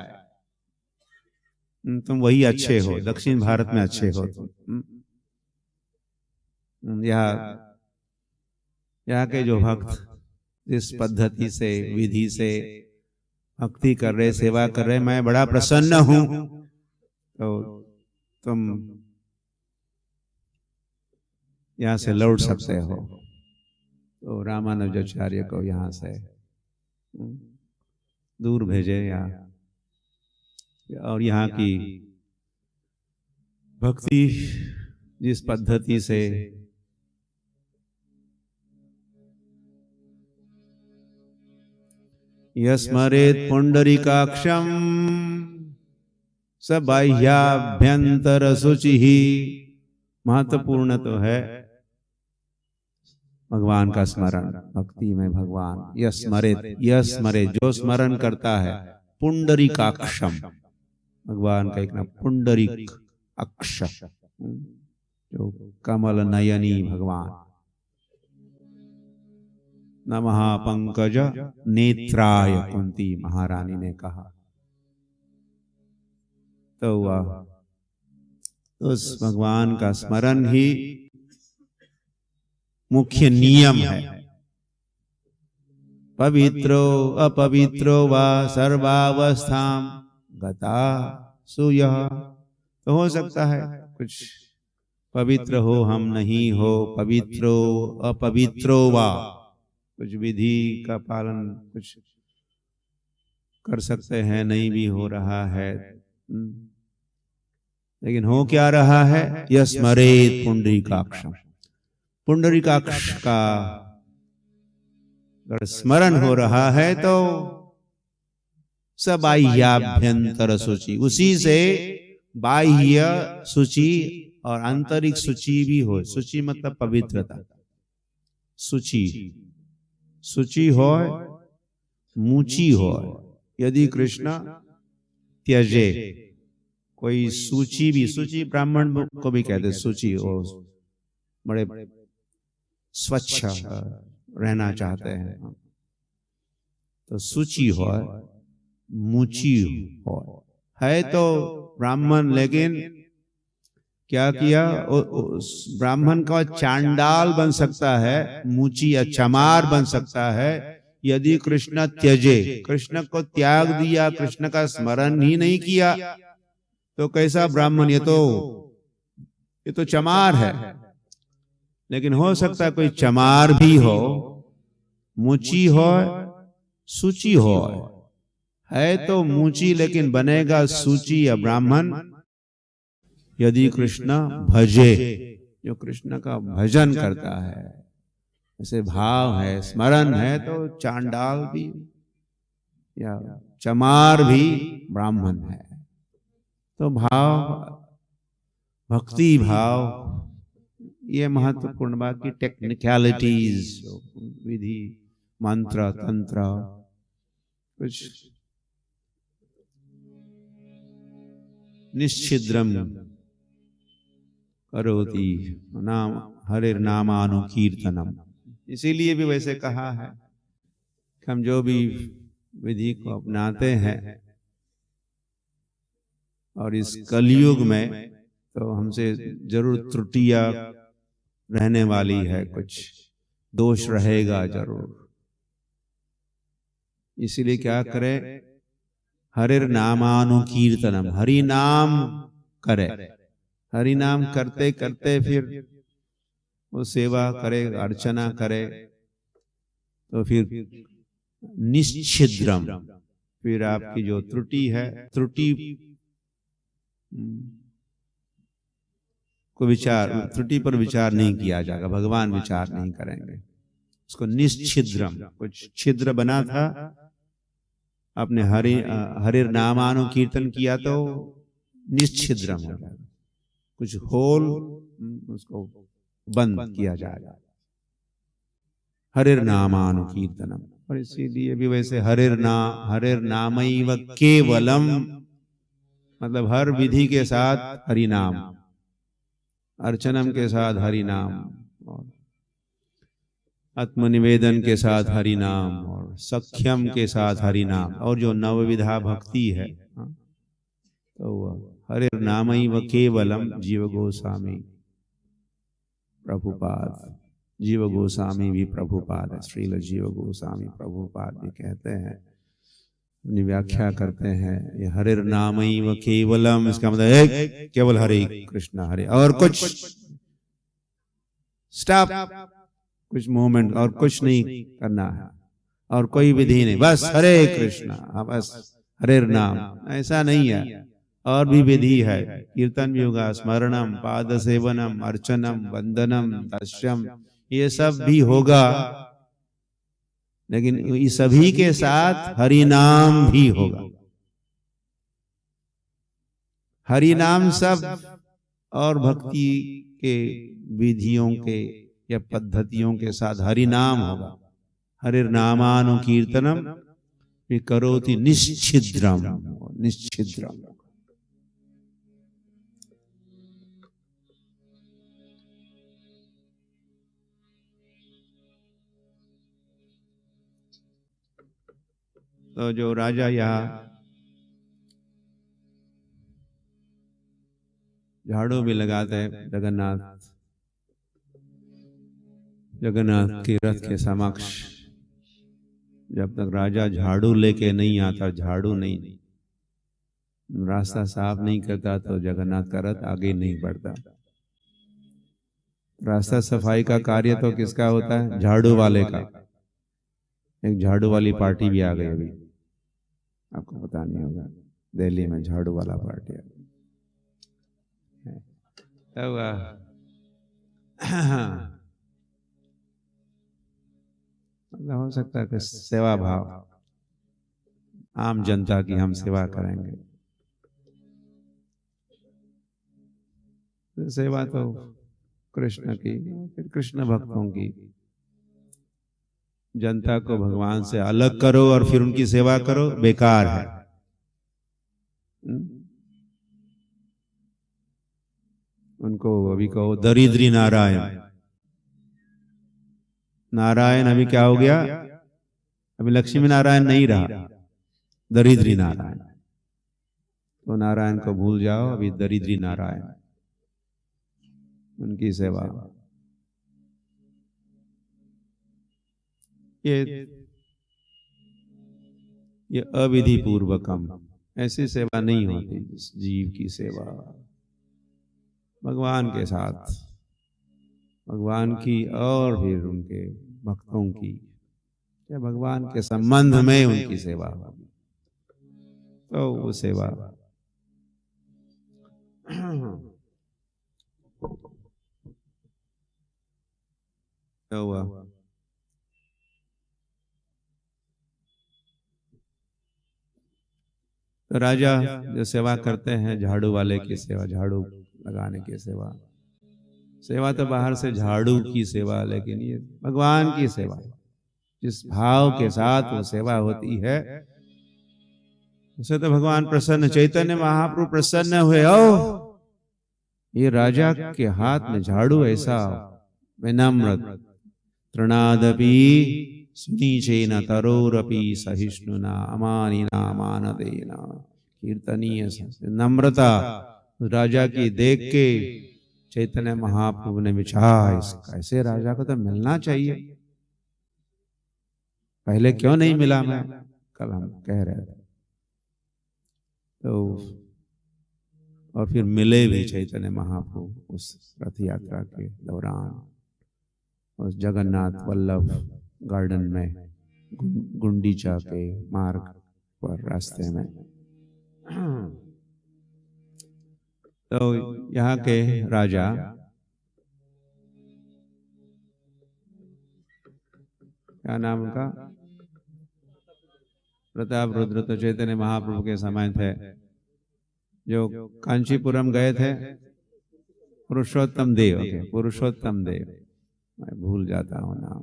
तुम वही अच्छे हो, दक्षिण भारत में अच्छे हो तुम। यहाँ के जो भक्त इस पद्धति से, विधि से भक्ति कर रहे, सेवा कर रहे, मैं बड़ा प्रसन्न हूं। तो तुम यहां से लौट सकते हो। तो रामानुजाचार्य को यहां से दूर भेजे और यहाँ की भक्ति जिस पद्धति से यस्मरेत पुंडरीकाक्षम स बाह्याभ्यंतर शुचि, महत्वपूर्ण तो है भगवान का स्मरण, भक्ति में भगवान। यस्मरेत जो स्मरण करता है, पुंडरीकाक्षम, भगवान का एक नाम पुंडरीक अक्ष, जो कमल नयनी भगवान। नमः पंकज नेत्राय, कुंती महारानी ने कहा। तो उस भगवान का स्मरण ही मुख्य नियम है। पवित्रो अपवित्रो वा सर्वावस्थाम गता सुयः। तो हो सकता है कुछ पवित्र हो, हम नहीं हो, पवित्रो अपवित्रो वा, कुछ विधि का पालन कुछ कर सकते हैं, नहीं भी हो रहा है, लेकिन हो क्या रहा है? यस्मरेत पुंडरीकाक्षम, पुंडरीकाक्ष का अगर स्मरण हो रहा है तो बाह्याभ्यंतर शुचि, उसी से बाह्य शुचि और आंतरिक शुचि भी हो। शुचि मतलब पवित्रता, शुचि, शुचि हो, मुचि हो। यदि कृष्ण त्यजे, कोई सूची भी, सूची ब्राह्मण को भी कहते सूची, हो बड़े स्वच्छ रहना चाहते हैं, तो सूची हो, मुची हो, है तो ब्राह्मण, लेकिन क्या किया? ब्राह्मण का चांडाल बन सकता है, मुची या चमार बन सकता है, यदि कृष्ण त्यजे, कृष्ण को त्याग दिया, कृष्ण का स्मरण ही नहीं किया, तो कैसा ब्राह्मण? ये तो चमार है। लेकिन हो सकता है कोई चमार भी हो, मुची हो, सूची हो, है तो मुची लेकिन बनेगा सूची या ब्राह्मण यदि कृष्ण भजे, जो कृष्ण का भजन करता है, ऐसे भाव है, स्मरण है, तो चांडाल भी या चमार भी ब्राह्मण है। तो भाव, भक्ति भाव, ये महत्वपूर्ण बात की टेक्निकलिटीज, विधि, मंत्र, तंत्र, कुछ निश्चिद्रम करोति नाम हरिर नामानुकीर्तनम। इसीलिए भी वैसे कहा है कि हम जो भी विधि को अपनाते हैं, और इस कलयुग में तो हमसे जरूर त्रुटियां रहने वाली है, कुछ दोष रहेगा जरूर। इसीलिए क्या करें? हरिर नामानुकीर्तनम, हरि नाम करे, हरि नाम करते करते फिर वो सेवा करे, अर्चना करे, तो फिर निश्छिद्रम, फिर आपकी जो त्रुटि है, त्रुटि को विचार, त्रुटि पर विचार नहीं किया जाएगा, भगवान विचार नहीं करेंगे। उसको निश्छिद्रम, कुछ छिद्र बना था, आपने हरिर नामानुकीर्तन किया तो निश्छिद्रम हो जाएगा, कुछ होल उसको बंद किया जाएगा, हरिर नामानुकीर्तनम। और इसीलिए भी वैसे हरिर नामैव केवलम, मतलब हर विधि के साथ हरि नाम, अर्चनम के साथ हरि नाम, और आत्मनिवेदन के साथ हरि नाम, और सख्यम के साथ हरि नाम, और जो नवविधा भक्ति है, तो वह हरिर नामैव केवलम। जीव गोस्वामी प्रभुपाद, जीव गोस्वामी भी प्रभुपाद है, श्रील जीव गोस्वामी प्रभुपाद भी कहते हैं, अपनी व्याख्या करते हैं, ये हरिर नामैव केवलम, इसका मतलब है केवल हरे कृष्ण हरे, और कुछ स्टॉप, कुछ मूवमेंट और कुछ नहीं करना है, और कोई विधि नहीं, बस हरे कृष्णा, बस हरिर नाम, ऐसा नहीं है। और भी विधि है, कीर्तन भी होगा, स्मरणम, पाद सेवनम, अर्चनम, वंदनम, दर्शम, ये सब भी होगा, लेकिन इस सभी के साथ हरि नाम भी होगा। हरि नाम सब और भक्ति के विधियों के या पद्धतियों के साथ हरि नाम होगा। हरिर नामानुकीर्तनम करोति निश्छिद्रम, निश्छिद्रम। तो जो राजा यहाँ झाड़ू भी लगाते हैं जगन्नाथ के रथ के समक्ष, जब तक राजा झाड़ू लेके नहीं आता, झाड़ू नहीं, रास्ता साफ नहीं करता, तो जगन्नाथ का रथ आगे नहीं बढ़ता। रास्ता सफाई का कार्य तो किसका होता है? झाड़ू वाले का। एक झाड़ू वाली पार्टी भी आ गई अभी, आपको पता नहीं होगा, दिल्ली में झाड़ू वाला पार्टी आ गई। तब हो सकता है कि सेवा भाव, आम जनता की हम सेवा करेंगे, तो सेवा तो कृष्ण की, फिर कृष्ण भक्तों की। जनता को भगवान से अलग करो और फिर उनकी सेवा करो, बेकार है। उनको अभी कहो दरिद्री नारायण। नारायण अभी क्या हो गया? अभी लक्ष्मी नारायण नहीं रहा, दरिद्री नारायण। तो नारायण को भूल जाओ, अभी दरिद्री नारायण, उनकी सेवा। ये अविधि पूर्वकम, ऐसी सेवा नहीं होती। जीव की सेवा भगवान के साथ, भगवान की और फिर उनके भक्तों की, या भगवान के संबंध में उनकी सेवा होगी, तो वो सेवा क्या हुआ? तो राजा जो सेवा करते हैं, झाड़ू वाले की सेवा, झाड़ू लगाने की सेवा, सेवा तो बाहर से झाड़ू की सेवा, लेकिन ये भगवान की सेवा, जिस भाव के साथ वो सेवा होती है, उसे तो भगवान प्रसन्न, चैतन्य महाप्रभु प्रसन्न हुए। ओ ये राजा के हाथ में झाड़ू ऐसा विनम्र, तृणादपि सुनीचेन तरोरपि सहिष्णुना अमानिना मानदेना कीर्तनीय। नम्रता राजा की देख के चैतन्य महाप्रभु ने विचार, ऐसे राजा को तो मिलना चाहिए, पहले क्यों नहीं मिला? मैं कल हम कह रहे थे, तो और फिर मिले भी चैतन्य महाप्रभु उस रथ यात्रा के दौरान उस जगन्नाथ वल्लभ गार्डन में गुंडीचा के मार्ग पर रास्ते में। तो यहाँ के राजा क्या नाम उनका, प्रताप रुद्र, तो चैतन्य महाप्रभु के समय थे, जो कांचीपुरम गए थे। पुरुषोत्तम देव, पुरुषोत्तम देव, मैं भूल जाता हूँ नाम,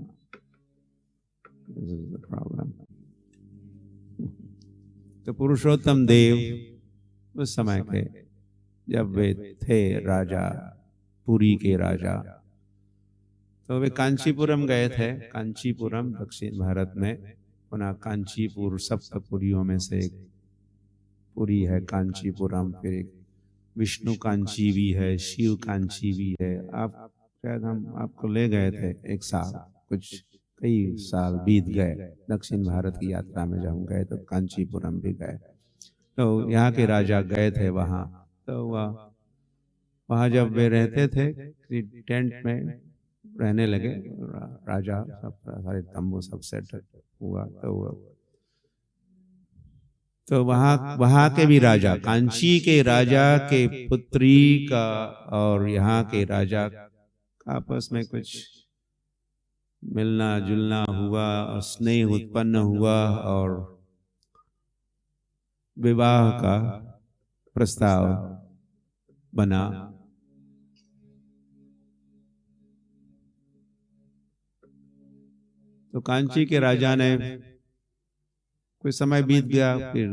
प्रॉब्लम। तो पुरुषोत्तम देव उस समय के जब वे थे राजा, पुरी के राजा, तो वे कांचीपुरम गए थे। कांचीपुरम दक्षिण भारत में, पुनः कांचीपुर सप्तपुरियों में से एक पुरी है कांचीपुरम। फिर एक विष्णु कांची भी है, शिव कांची भी है। आप शायद हम आपको ले गए थे एक साल, कुछ कई साल बीत गए दक्षिण भारत की यात्रा में, जब हम गए तो कांचीपुरम भी गए। तो यहाँ के राजा गए थे वहाँ। तो वहाँ जब वे रहते थे टेंट में रहने लगे, राजा सब सारे तंबू सब सेट हुआ। तो वहाँ के भी राजा, कांची के राजा के पुत्री का और यहाँ के राजा का आपस में कुछ मिलना जुलना हुआ और स्नेह उत्पन्न हुआ और विवाह का प्रस्ताव बना। तो कांची के राजा ने, कुछ समय बीत गया, फिर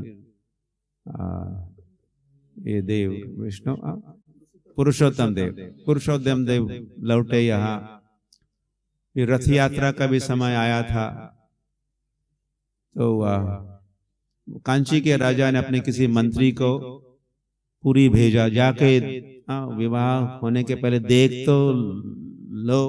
ये देव विष्णु पुरुषोत्तम देव लौटे यहाँ। फिर रथ यात्रा का भी समय आया था। तो कांची के राजा ने अपने किसी मंत्री को पुरी भेजा, जाके विवाह होने के पहले देख तो लो